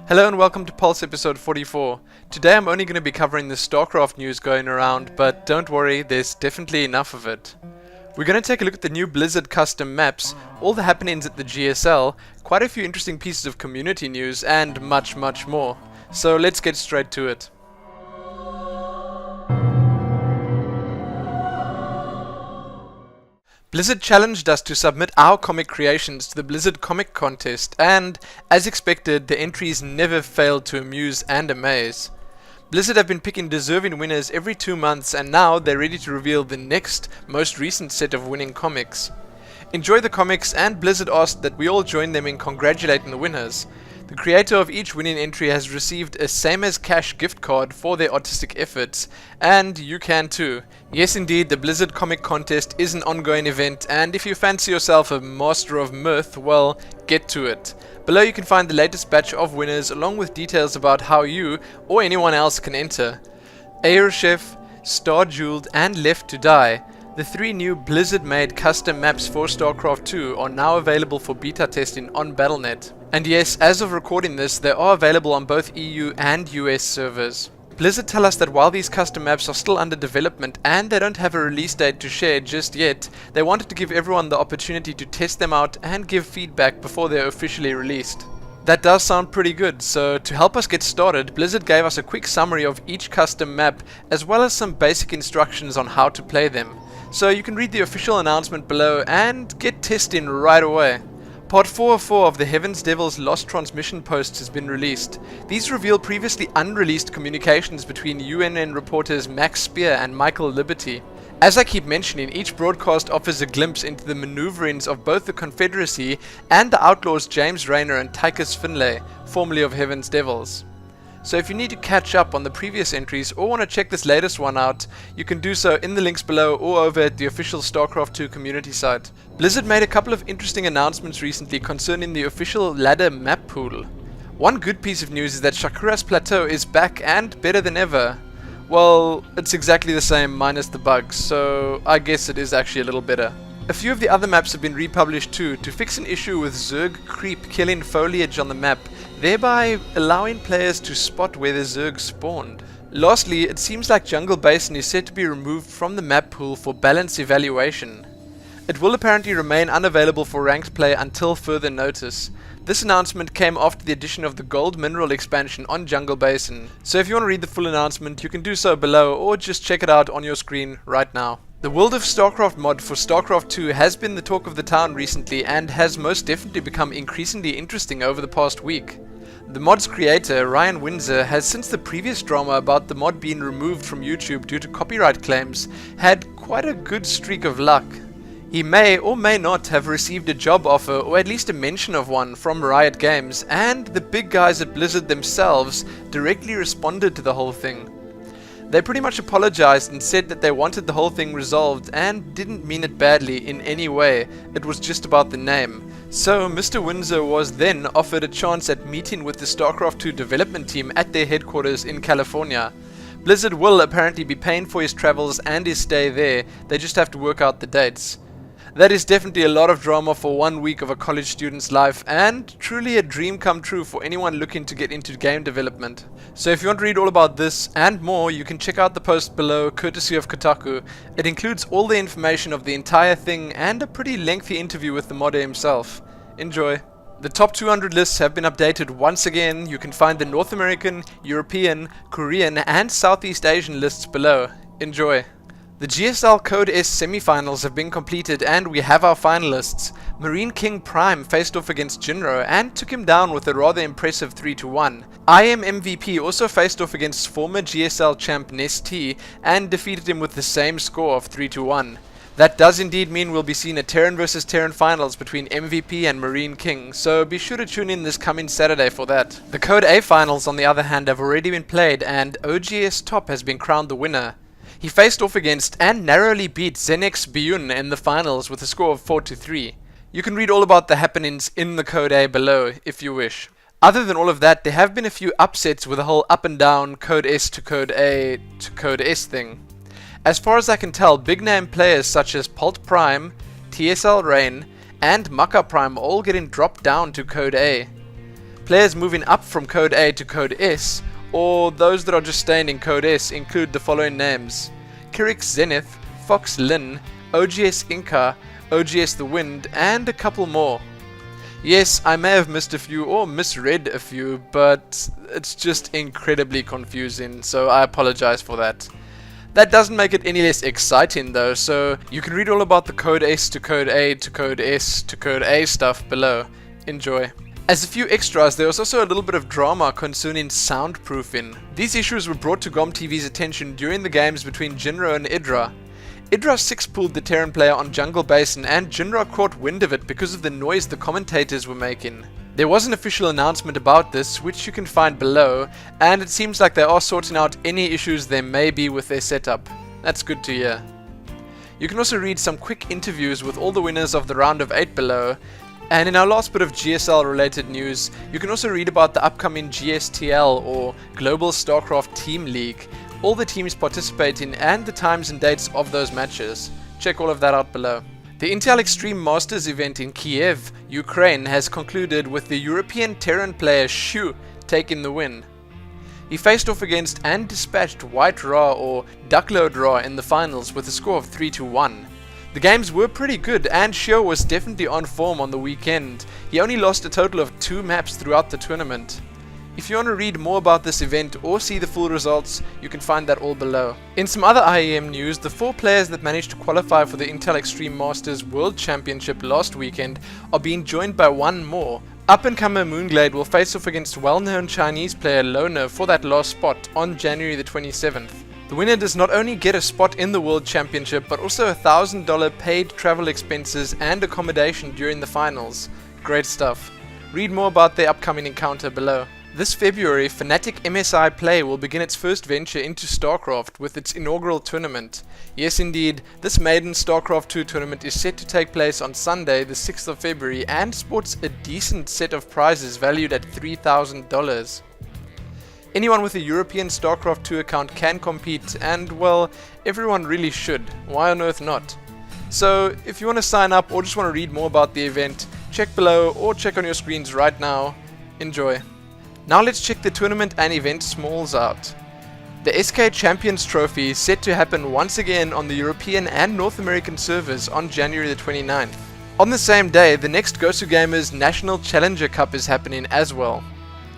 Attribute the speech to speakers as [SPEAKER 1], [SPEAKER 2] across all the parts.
[SPEAKER 1] Hello and welcome to Pulse episode 44. Today I'm only going to be covering the Starcraft news going around, but don't worry, there's definitely enough of it. We're going to take a look at the new Blizzard custom maps, all the happenings at the GSL, quite a few interesting pieces of community news, and much more. So let's get straight to it. Blizzard challenged us to submit our comic creations to the Blizzard Comic Contest, and, as expected, the entries never failed to amuse and amaze. Blizzard have been picking deserving winners every 2 months, and now they're ready to reveal the next, most recent set of winning comics. Enjoy the comics, and Blizzard asked that we all join them in congratulating the winners. The creator of each winning entry has received a same as cash gift card for their artistic efforts, and you can too. Yes indeed, the Blizzard Comic Contest is an ongoing event, and if you fancy yourself a master of mirth, well, get to it. Below you can find the latest batch of winners along with details about how you or anyone else can enter. Airchef, Star Jeweled and Left to Die, the 3 new Blizzard-made custom maps for Starcraft 2 are now available for beta testing on Battle.net. And yes, as of recording this, they are available on both EU and US servers. Blizzard tell us that while these custom maps are still under development and they don't have a release date to share just yet, they wanted to give everyone the opportunity to test them out and give feedback before they're officially released. That does sound pretty good, so to help us get started, Blizzard gave us a quick summary of each custom map as well as some basic instructions on how to play them. So you can read the official announcement below and get testing right away. Part 404 of the Heaven's Devil's Lost Transmission posts has been released. These reveal previously unreleased communications between UNN reporters Max Spear and Michael Liberty. As I keep mentioning, each broadcast offers a glimpse into the maneuverings of both the Confederacy and the Outlaws James Rayner and Tychus Finlay, formerly of Heaven's Devils. So if you need to catch up on the previous entries or want to check this latest one out, you can do so in the links below or over at the official StarCraft 2 community site. Blizzard made a couple of interesting announcements recently concerning the official ladder map pool. One good piece of news is that Shakura's Plateau is back and better than ever. Well, it's exactly the same minus the bugs, so I guess it is actually a little better. A few of the other maps have been republished too to fix an issue with Zerg creep killing foliage on the map, thereby allowing players to spot where the Zerg spawned. Lastly, it seems like Jungle Basin is set to be removed from the map pool for balance evaluation. It will apparently remain unavailable for ranked play until further notice. This announcement came after the addition of the Gold Mineral expansion on Jungle Basin, so if you want to read the full announcement you can do so below or just check it out on your screen right now. The World of Starcraft mod for Starcraft 2 has been the talk of the town recently and has most definitely become increasingly interesting over the past week. The mod's creator, Ryan Windsor, has since the previous drama about the mod being removed from YouTube due to copyright claims, had quite a good streak of luck. He may or may not have received a job offer or at least a mention of one from Riot Games, and the big guys at Blizzard themselves directly responded to the whole thing. They pretty much apologized and said that they wanted the whole thing resolved and didn't mean it badly in any way, it was just about the name. So Mr. Windsor was then offered a chance at meeting with the StarCraft 2 development team at their headquarters in California. Blizzard will apparently be paying for his travels and his stay there, they just have to work out the dates. That is definitely a lot of drama for 1 week of a college student's life, and truly a dream come true for anyone looking to get into game development. So if you want to read all about this and more, you can check out the post below courtesy of Kotaku. It includes all the information of the entire thing and a pretty lengthy interview with the modder himself. Enjoy! The top 200 lists have been updated once again. You can find the North American, European, Korean and Southeast Asian lists below. Enjoy! The GSL Code S semi-finals have been completed and we have our finalists. Marine King Prime faced off against Jinro and took him down with a rather impressive 3-1. I Am MVP also faced off against former GSL champ Nest and defeated him with the same score of 3-1. That does indeed mean we'll be seeing a Terran vs Terran finals between MVP and Marine King, so be sure to tune in this coming Saturday for that. The Code A finals on the other hand have already been played and OGS Top has been crowned the winner. He faced off against and narrowly beat Zenex Biyun in the finals with a score of 4-3. You can read all about the happenings in the Code A below if you wish. Other than all of that, there have been a few upsets with the whole up and down Code S to Code A to Code S thing. As far as I can tell, big name players such as Pult Prime, TSL Rain, and Maka Prime all getting dropped down to Code A. Players moving up from Code A to Code S, or those that are just staying in Code S, include the following names: Kirik Zenith, Fox Lin, OGS Inca, OGS The Wind, and a couple more. Yes, I may have missed a few or misread a few, but it's just incredibly confusing, so I apologize for that. That doesn't make it any less exciting though, so you can read all about the Code S to Code A to Code S to Code A stuff below. Enjoy. As a few extras, there was also a little bit of drama concerning soundproofing. These issues were brought to GOM TV's attention during the games between Jinro and Idra. Idra 6-pooled the Terran player on Jungle Basin, and Jinra caught wind of it because of the noise the commentators were making. There was an official announcement about this, which you can find below, and it seems like they are sorting out any issues there may be with their setup. That's good to hear. You can also read some quick interviews with all the winners of the round of 8 below, and in our last bit of GSL related news, you can also read about the upcoming GSTL or Global Starcraft Team League, all the teams participating and the times and dates of those matches. Check all of that out below. The Intel Extreme Masters event in Kiev, Ukraine has concluded with the European Terran player Shu taking the win. He faced off against and dispatched White Ra or Duckload Ra in the finals with a score of 3-1. The games were pretty good and Shu was definitely on form on the weekend. He only lost a total of 2 maps throughout the tournament. If you want to read more about this event or see the full results, you can find that all below. In some other IEM news, the 4 players that managed to qualify for the Intel Extreme Masters World Championship last weekend are being joined by 1 more. Up-and-comer Moonglade will face off against well-known Chinese player Loner for that last spot on January the 27th. The winner does not only get a spot in the World Championship, but also $1,000 paid travel expenses and accommodation during the finals. Great stuff. Read more about their upcoming encounter below. This February, Fnatic MSI Play will begin its first venture into Starcraft with its inaugural tournament. Yes indeed, this maiden Starcraft 2 tournament is set to take place on Sunday the 6th of February and sports a decent set of prizes valued at $3,000. Anyone with a European Starcraft 2 account can compete, and well, everyone really should. Why on earth not? So if you want to sign up or just want to read more about the event, check below or check on your screens right now. Enjoy. Now let's check the tournament and event smalls out. The SK Champions Trophy is set to happen once again on the European and North American servers on January the 29th. On the same day, the next Gosu Gamers National Challenger Cup is happening as well.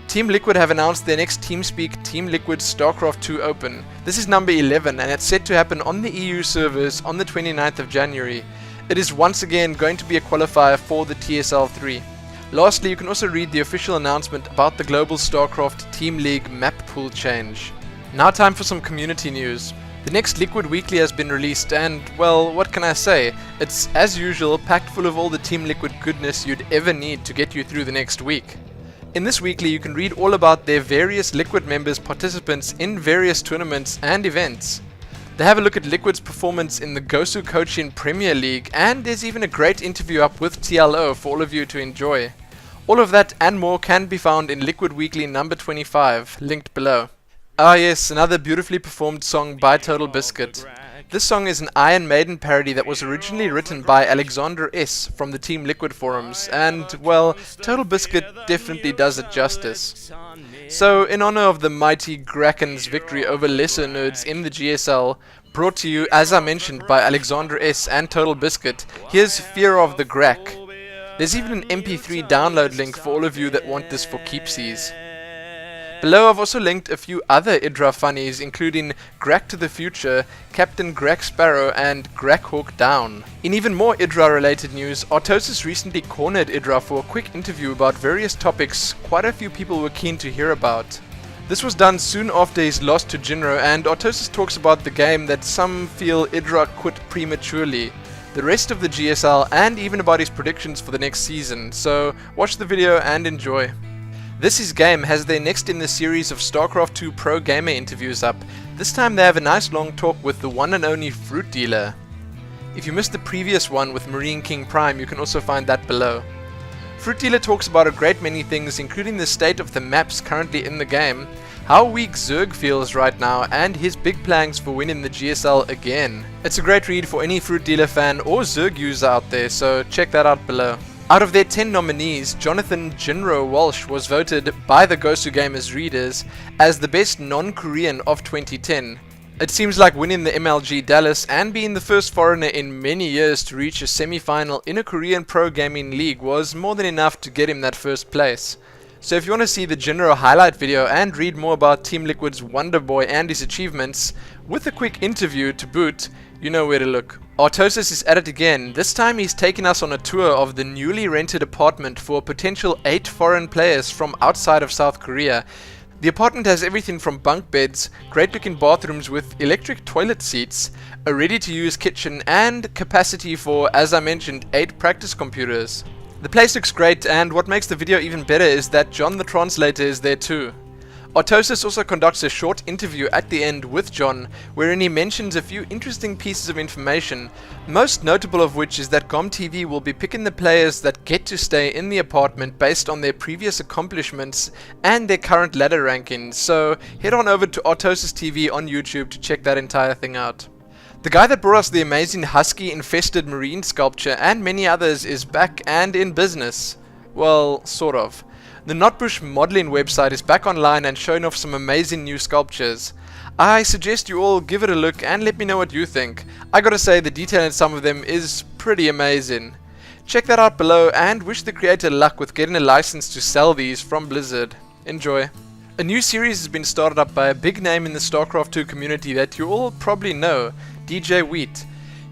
[SPEAKER 1] Team Liquid have announced their next TeamSpeak Team Liquid StarCraft 2 Open. This is number 11 and it's set to happen on the EU servers on the 29th of January. It is once again going to be a qualifier for the TSL 3. Lastly, you can also read the official announcement about the Global StarCraft Team League map pool change. Now time for some community news. The next Liquid Weekly has been released and, well, what can I say? It's, as usual, packed full of all the Team Liquid goodness you'd ever need to get you through the next week. In this weekly, you can read all about their various Liquid members' participants in various tournaments and events. They have a look at Liquid's performance in the Gosu Coaching Premier League, and there's even a great interview up with TLO for all of you to enjoy. All of that and more can be found in Liquid Weekly number 25, linked below. Ah yes, another beautifully performed song by Total Biscuit. This song is an Iron Maiden parody that was originally written by Alexander S. from the Team Liquid forums, and, well, Total Biscuit definitely does it justice. So, in honor of the mighty Graken's victory over lesser nerds in the GSL, brought to you, as I mentioned, by Alexander S. and Total Biscuit, here's Fear of the Grak. There's even an MP3 download link for all of you that want this for keepsies. Below I've also linked a few other Idra funnies, including Grak to the Future, Captain Grak Sparrow, and Grak Hawk Down. In even more Idra related news, Artosis recently cornered Idra for a quick interview about various topics quite a few people were keen to hear about. This was done soon after his loss to Jinro, and Artosis talks about the game that some feel Idra quit prematurely, the rest of the GSL, and even about his predictions for the next season, so watch the video and enjoy. This Is Game has their next in the series of StarCraft 2 Pro Gamer interviews up. This time they have a nice long talk with the one and only Fruit Dealer. If you missed the previous one with Marine King Prime, you can also find that below. Fruit Dealer talks about a great many things, including the state of the maps currently in the game, how weak Zerg feels right now, and his big plans for winning the GSL again. It's a great read for any Fruit Dealer fan or Zerg user out there, so check that out below. Out of their 10 nominees, Jonathan Jinro Walsh was voted by the Gosu Gamers readers as the best non-Korean of 2010. It seems like winning the MLG Dallas and being the first foreigner in many years to reach a semi-final in a Korean pro gaming league was more than enough to get him that first place. So if you want to see the Jinro highlight video and read more about Team Liquid's Wonder Boy and his achievements, with a quick interview to boot, you know where to look. Artosis is at it again. This time he's taken us on a tour of the newly rented apartment for a potential 8 foreign players from outside of South Korea. The apartment has everything from bunk beds, great looking bathrooms with electric toilet seats, a ready to use kitchen and capacity for, as I mentioned, 8 practice computers. The place looks great, and what makes the video even better is that John the translator is there too. Artosis also conducts a short interview at the end with John, wherein he mentions a few interesting pieces of information, most notable of which is that GomTV will be picking the players that get to stay in the apartment based on their previous accomplishments and their current ladder rankings, so head on over to Artosis TV on YouTube to check that entire thing out. The guy that brought us the amazing husky-infested marine sculpture and many others is back and in business. Well, sort of. The Notbush modeling website is back online and showing off some amazing new sculptures. I suggest you all give it a look and let me know what you think. I gotta say the detail in some of them is pretty amazing. Check that out below and wish the creator luck with getting a license to sell these from Blizzard. Enjoy. A new series has been started up by a big name in the Starcraft 2 community that you all probably know, DJ Wheat.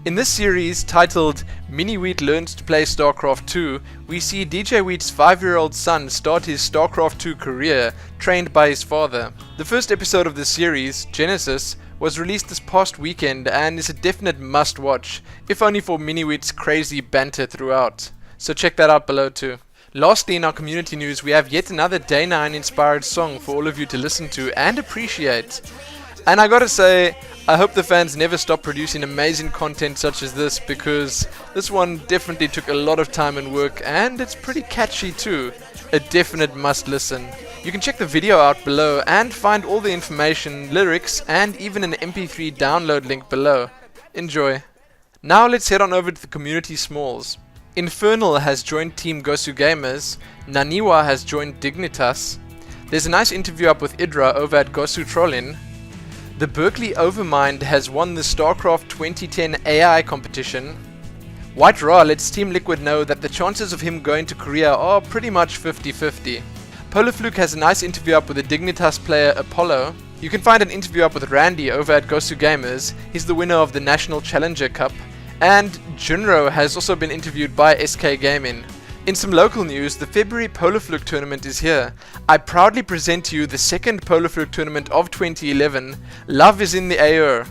[SPEAKER 1] In this series, titled Mini Wheat Learns to Play Starcraft 2, we see DJ Wheat's 5-year-old son start his Starcraft 2 career, trained by his father. The first episode of the series, Genesis, was released this past weekend and is a definite must-watch, if only for Mini Wheat's crazy banter throughout. So check that out below too. Lastly, in our community news, we have yet another Day 9 inspired song for all of you to listen to and appreciate. And I gotta say, I hope the fans never stop producing amazing content such as this, because this one definitely took a lot of time and work, and it's pretty catchy too. A definite must listen. You can check the video out below and find all the information, lyrics, and even an MP3 download link below. Enjoy. Now let's head on over to the community smalls. Infernal has joined Team Gosu Gamers, Naniwa has joined Dignitas, there's a nice interview up with Idra over at Gosu Trollin, the Berkeley Overmind has won the Starcraft 2010 AI competition. White Ra lets Team Liquid know that the chances of him going to Korea are pretty much 50-50. Polarfluke has a nice interview up with the Dignitas player Apollo. You can find an interview up with Randy over at Gosu Gamers. He's the winner of the National Challenger Cup. And Junro has also been interviewed by SK Gaming. In some local news, the February Polarfluke tournament is here. I proudly present to you the second Polarfluke tournament of 2011. Love is in the air.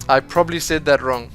[SPEAKER 1] I probably said that wrong.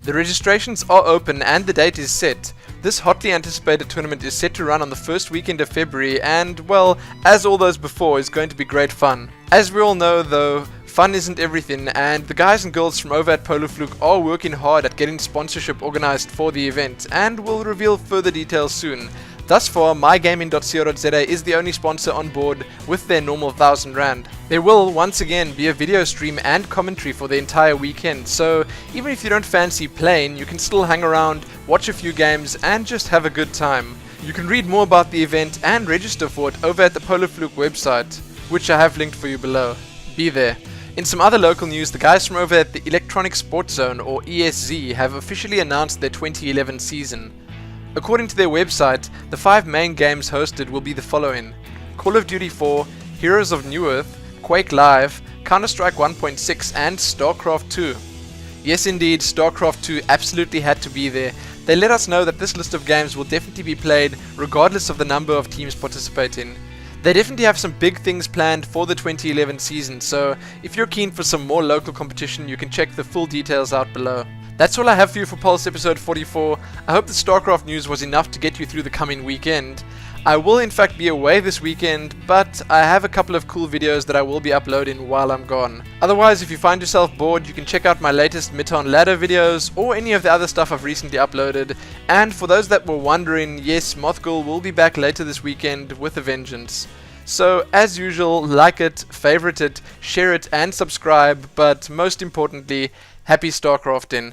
[SPEAKER 1] The registrations are open and the date is set. This hotly anticipated tournament is set to run on the first weekend of February and, well, as all those before, is going to be great fun. As we all know though, fun isn't everything, and the guys and girls from over at Polarfluke are working hard at getting sponsorship organized for the event, and will reveal further details soon. Thus far, mygaming.co.za is the only sponsor on board with their normal 1,000 Rand. There will, once again, be a video stream and commentary for the entire weekend, so even if you don't fancy playing, you can still hang around, watch a few games, and just have a good time. You can read more about the event and register for it over at the Polarfluke website, which I have linked for you below. Be there. In some other local news, the guys from over at the Electronic Sports Zone, or ESZ, have officially announced their 2011 season. According to their website, the 5 main games hosted will be the following: Call of Duty 4, Heroes of New Earth, Quake Live, Counter-Strike 1.6 and Starcraft 2. Yes indeed, Starcraft 2 absolutely had to be there. They let us know that this list of games will definitely be played regardless of the number of teams participating. They definitely have some big things planned for the 2011 season, so if you're keen for some more local competition, you can check the full details out below. That's all I have for you for Pulse episode 44. I hope the Starcraft news was enough to get you through the coming weekend. I will in fact be away this weekend, but I have a couple of cool videos that I will be uploading while I'm gone. Otherwise, if you find yourself bored, you can check out my latest Mid-on ladder videos or any of the other stuff I've recently uploaded. And for those that were wondering, yes, Mothgirl will be back later this weekend with a vengeance. So, as usual, like it, favorite it, share it and subscribe, but most importantly, happy Starcrafting.